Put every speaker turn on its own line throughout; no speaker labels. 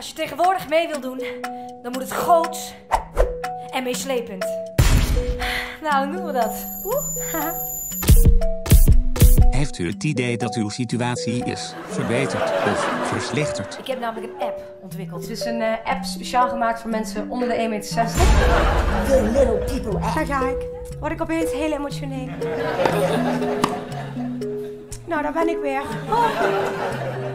Als je tegenwoordig mee wil doen, dan moet het groots en meeslepend. Nou, hoe doen we dat?
Heeft u het idee dat uw situatie is verbeterd of verslechterd?
Ik heb namelijk een app ontwikkeld.
Het is een app speciaal gemaakt voor mensen onder de 1,60 meter.
The little people app.
Daar ga ik. Word ik opeens heel emotioneel. Nou, daar ben ik weer.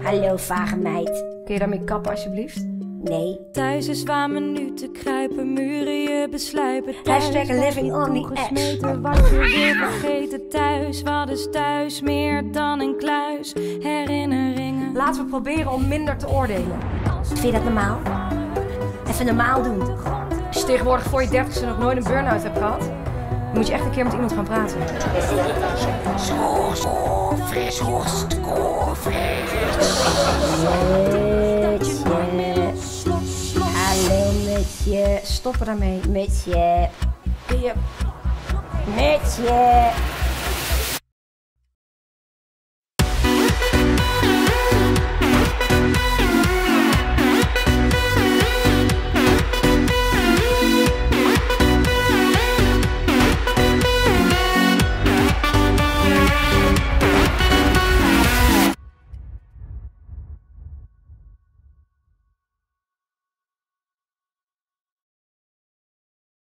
Hallo, vage meid.
Kun je daarmee kappen alsjeblieft?
Nee.
Thuis is waar minuten kruipen, muren je besluipen. Thuis
Hashtag living on the edge.
gesmeten, wat je wil vergeten. Thuis, wat is thuis? Meer dan een kluis. Herinneringen.
Laten we proberen om minder te oordelen.
Vind je dat normaal? Even normaal doen.
Als je tegenwoordig voor je 30ste nog nooit een burn-out hebt gehad, dan moet je echt een keer met iemand gaan praten.
Hallo, mutje.
Stoppen daarmee.
Mutje. Mutje.